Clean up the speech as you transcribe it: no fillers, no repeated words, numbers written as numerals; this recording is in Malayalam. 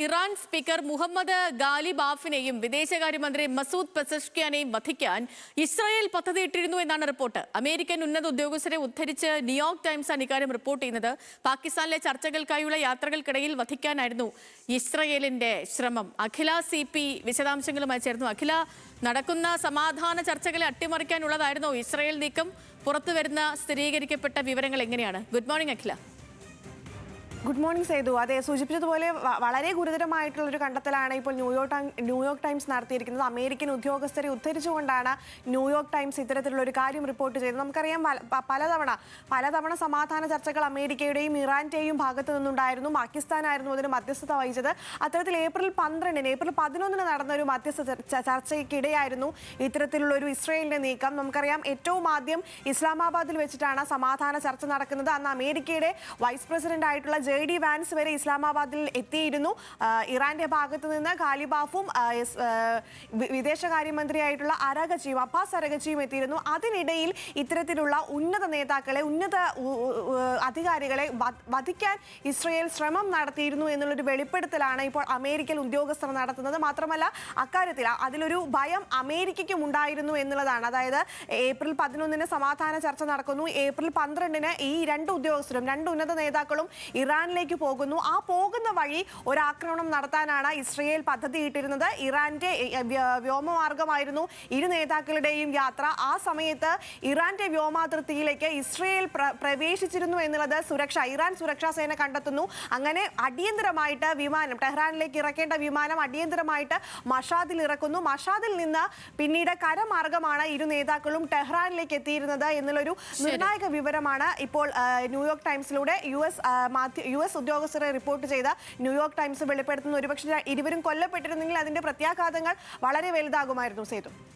ഇറാൻ സ്പീക്കർ മുഹമ്മദ് ഗാലിബാഫിനെയും വിദേശകാര്യമന്ത്രി മസൂദ് പെസഷ്കിയാനെയും വധിക്കാൻ ഇസ്രായേൽ പദ്ധതിയിട്ടിരുന്നു എന്നാണ് റിപ്പോർട്ട്. അമേരിക്കൻ ഉന്നത ഉദ്യോഗസ്ഥരെ ഉദ്ധരിച്ച് ന്യൂയോർക്ക് ടൈംസാണ് ഇക്കാര്യം റിപ്പോർട്ട് ചെയ്യുന്നത്. പാകിസ്ഥാനിലെ ചർച്ചകൾക്കായുള്ള യാത്രകൾക്കിടയിൽ വധിക്കാനായിരുന്നു ഇസ്രായേലിന്റെ ശ്രമം. അഖില CP വിശദാംശങ്ങളുമായി ചേർന്നു. അഖില, നടക്കുന്ന സമാധാന ചർച്ചകളെ അട്ടിമറിക്കാനുള്ളതായിരുന്നോ ഇസ്രായേൽ നീക്കം? പുറത്തുവരുന്ന സ്ഥിരീകരിക്കപ്പെട്ട വിവരങ്ങൾ എങ്ങനെയാണ്? Good morning Akhila. Good morning Sethu. അതെ, സൂചിപ്പിച്ചതുപോലെ വളരെ ഗുരുതരമായിട്ടുള്ളൊരു കണ്ടെത്തലാണ് ഇപ്പോൾ ന്യൂയോർക്ക് ടൈംസ് നടത്തിയിരിക്കുന്നത്. അമേരിക്കൻ ഉദ്യോഗസ്ഥരെ ഉദ്ധരിച്ചുകൊണ്ടാണ് ന്യൂയോർക്ക് ടൈംസ് ഇത്തരത്തിലുള്ള ഒരു കാര്യം റിപ്പോർട്ട് ചെയ്തത്. നമുക്കറിയാം, പലതവണ സമാധാന ചർച്ചകൾ അമേരിക്കയുടെയും ഇറാന്റെയും ഭാഗത്തു നിന്നുണ്ടായിരുന്നു. പാകിസ്ഥാനായിരുന്നു അതിന് മധ്യസ്ഥത വഹിച്ചത്. അത്തരത്തിൽ ഏപ്രിൽ 11 നടന്ന ഒരു മധ്യസ്ഥ ചർച്ചയ്ക്കിടെയായിരുന്നു ഇത്തരത്തിലുള്ള ഒരു ഇസ്രായേലിന്റെ നീക്കം. നമുക്കറിയാം, ഏറ്റവും ആദ്യം ഇസ്ലാമാബാദിൽ വെച്ചിട്ടാണ് സമാധാന ചർച്ച നടക്കുന്നത്. അന്ന് അമേരിക്കയുടെ വൈസ് പ്രസിഡന്റ് ആയിട്ടുള്ള JD വാൻസ് വരെ ഇസ്ലാമാബാദിൽ എത്തിയിരുന്നു. ഇറാന്റെ ഭാഗത്തു നിന്ന് ഖാലിബാഫും വിദേശകാര്യമന്ത്രിയായിട്ടുള്ള അപ്പാസ് അരഗച്ചിയും എത്തിയിരുന്നു. അതിനിടയിൽ ഇത്തരത്തിലുള്ള ഉന്നത നേതാക്കളെ, ഉന്നത അധികാരികളെ വധിക്കാൻ ഇസ്രായേൽ ശ്രമം നടത്തിയിരുന്നു എന്നുള്ളൊരു വെളിപ്പെടുത്തലാണ് ഇപ്പോൾ അമേരിക്കൻ ഉദ്യോഗസ്ഥർ നടത്തുന്നത്. മാത്രമല്ല, അക്കാര്യത്തിൽ അതിലൊരു ഭയം അമേരിക്കയ്ക്കും ഉണ്ടായിരുന്നു എന്നുള്ളതാണ്. അതായത് ഏപ്രിൽ 11 സമാധാന ചർച്ച നടക്കുന്നു. ഏപ്രിൽ 12 ഈ രണ്ട് ഉന്നത നേതാക്കളും ഇറാനിലേക്ക് പോകുന്നു. ആ പോകുന്ന വഴി ഒരു ആക്രമണം നടത്താനാണ് ഇസ്രായേൽ പദ്ധതിയിട്ടിരുന്നത്. ഇറാന്റെ വ്യോമമാർഗമായിരുന്നു ഇരു നേതാക്കളുടെയും യാത്ര. ആ സമയത്ത് ഇറാന്റെ വ്യോമാതിർത്തിയിലേക്ക് ഇസ്രായേൽ പ്രവേശിച്ചിരുന്നു എന്നുള്ളത് ഇറാൻ സുരക്ഷാ സേന കണ്ടെത്തുന്നു. അങ്ങനെ അടിയന്തരമായിട്ട് ടെഹ്റാനിലേക്ക് ഇറക്കേണ്ട വിമാനം അടിയന്തരമായിട്ട് മഷാദിൽ ഇറക്കുന്നു. മഷാദിൽ നിന്ന് പിന്നീട് കരമാർഗമാണ് ഇരു നേതാക്കളും ടെഹ്റാനിലേക്ക് എത്തിയിരുന്നത് എന്നുള്ളൊരു നിർണായക വിവരമാണ് ഇപ്പോൾ ന്യൂയോർക്ക് ടൈംസിലൂടെ US ഉദ്യോഗസ്ഥരെ റിപ്പോർട്ട് ചെയ്ത ന്യൂയോർക്ക് ടൈംസ് വെളിപ്പെടുത്തുന്നു. ഒരുപക്ഷെ ഇരുവരും കൊല്ലപ്പെട്ടിരുന്നെങ്കിൽ അതിന്റെ പ്രത്യാഘാതങ്ങൾ വളരെ വലുതാകുമായിരുന്നു സേതു.